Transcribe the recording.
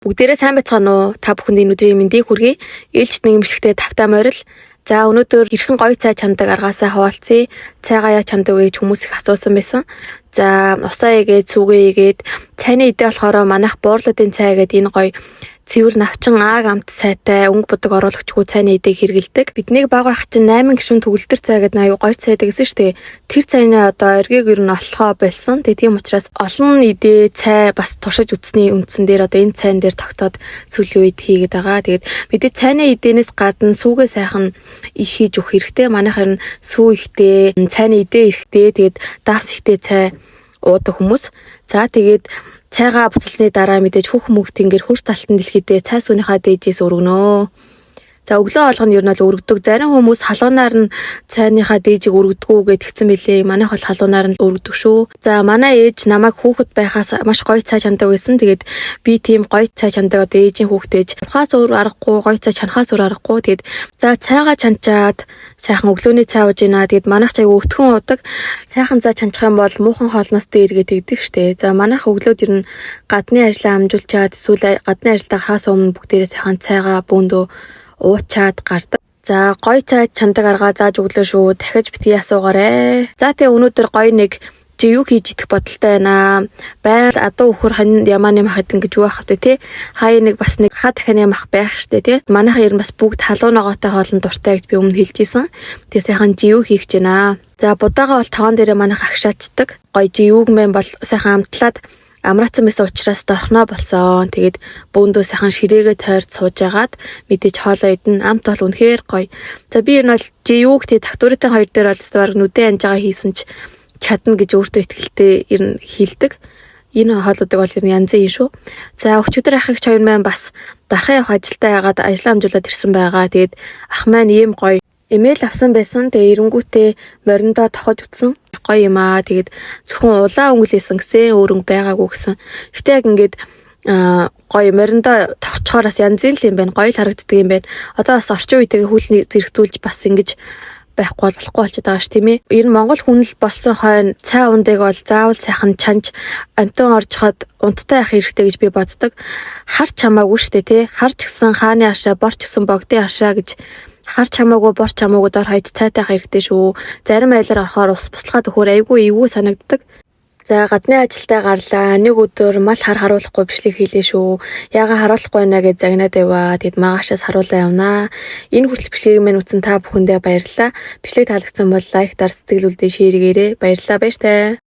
Бүгдээрээ сайн байцгаана уу? Та бүхэнд энэ өдрийн мэндийг хүргэе. Ээлжид нэг имлэгтэй тавтай морил. За өнөөдөр эрхэн гоё цай чамдаг аргаасаа хуваалцъя. Цайгаа яаж чамдаг вэ гэж хүмүүс их асуусан байсан. За усаа игээд сүгээ игээд цайны идэ болохоор манайх буурлуудын цай гэдэг энэ гоё цэвэр навчин ааг амт сайтай өнгө бодог оруулагчгүй цайны идэг хэрэгэлдэг. Биднийг баг байх чинь 8 гишүүн төгөлдөр цай гэдэг аюу гоё цайдаг гэсэн шүү дээ. Тэр цайны одоо эргийг ер нь олохоо болсон. Тийм учраас олон идэ цай бас туршиж үзсний үндсэн дээр одоо энэ цайн дээр тогтоод сүүлийн үед хийгээд байгаа. Тэгээд мэдээ цайны идэнээс гадна сүүгээ сайхан их хийж өгөх хэрэгтэй. Манайхаар нь сүү ихтэй, цайны идэ ихтэй, тэгээд давс ихтэй цай уудаг хүмүүс. За тэгээд цайгаа буцалсны дараа мэдээж хүүхэн мөнгө тэнгэр хурц талтан дэлхийдээ цай сүүнийхаа дээжээс өргөнөө. За өглөө олгоно ер нь бол өргөдөг. Зарим хүмүүс халуунаар нь цайныхаа дээжийг өргөдгөө гэдгсэн мэлээ. Манайх бол халуунаар нь өргөдөг шүү. За манай ээж намайг хүүхэд байхаас маш гоё цай чамдаг байсан. Тэгээд би тийм гоё цай чамдаг одоо ээжийн хүүхдээж ухаас өөр аргагүй гоё цай чанахаас өөр аргагүй. Тэгээд за цайгаа чанчаад сайхан өглөөний цай ууж ийна. Тэгээд манайх чайг өтгөн уудаг. Сайхан цай чанчих юм бол муухан хоолноос дээргээд игдэг штэ. За манайх өглөөд ер нь гадны ажлаа амжуулчаад эсвэл гадны ажилдаа гарахаас өмнө бүгдээрээ сайхан цайгаа бөөндөө уучаад гардаг. За гоё цай чандаг аргаа зааж өглөө шүү. Дахиж битгий асуугаарэ. За тэгээ өнөөдөр гоё нэг чи юу хийж идэх бодолтой байна. Байнга адуу өхөр хань ямааны махад ингэж юу авах вэ те. Хаяа нэг бас нэг ха дахины мах байх штэ те. Манайх ер нь бас бүгд халуунагаатай хоолн дуртай гэж би өмнө хэлжсэн. Тэгээ сайхан жиүү хийх гэж байна. За будаага бол таван дээрээ манайх агшаачдаг. Гоё жиүүг мэн бол сайхан амтлаад амраацсан байсан учраас дорхноо болсон. Тэгээд бөөндөө сайхан ширээгээ тойрч сууж агаад мэдээж хоолоо идэн амт бол үнэхээр гоё. За би энэ бол жиүүг тий тактуритын хоёр дээр бол баг нүдэн анж байгаа хийсэн ч чадна гэж өөртөө итгэлтэй ер нь хэлдэг. Энэ хоолуудыг бол ер нь янзын юм шүү. За өчигдөр ахыгч хоёр маань бас дархан явах ажилдаа яагаад ажил амжуулаад ирсэн байгаа. Тэгээд ах маань ийм гоё эмэйл авсан байсан. Тэгээ эренгүүтээ мориндоо тохож утсан. Гоё юм аа. Тэгээд зөвхөн улаан өнгөлөөсөн гэсэн өөрөнгө байгаагүй гэсэн. Гэтэ яг ингээд гоё мориндоо тохчхоороос янзын л юм байна. Гоё л харагддаг юм байна. Одоо бас орчин үеийн хөлний зэрэгцүүлж бас ингэж байхгүй болохгүй болчиход байгаа ш тийм ээ. Ер нь Монгол хүн л болсон хойно цай ундыг бол заавал сайхан чанж амтан оржход унттай явах хэрэгтэй гэж би боддог. Харч хамаагүй штэ тий. Харч гисэн хааны аршаа, борч гисэн богдын аршаа гэж харч хамаагүй борч хамаагүй дор хаяж цайтай хэрэгтэй шүү. Зарим айлаар орохоор ус буслахад өхөр айгүй эвгүй санагддаг. За гадны ажилдаа гарлаа. Нэг өдөр мал харуулахгүй бичлэг хийлээ шүү. Яага харуулахгүй байна гэж загнаад байваа. Тэгэд магаашаас харуулаа явнаа. Энэ хүртэл бичлэгийг минь үзсэн та бүхэндээ баярлалаа. Бичлэг таалагдсан бол лайктаар сэтгэлүүлдэ шеэргээрэй. Баярлалаа баяртай.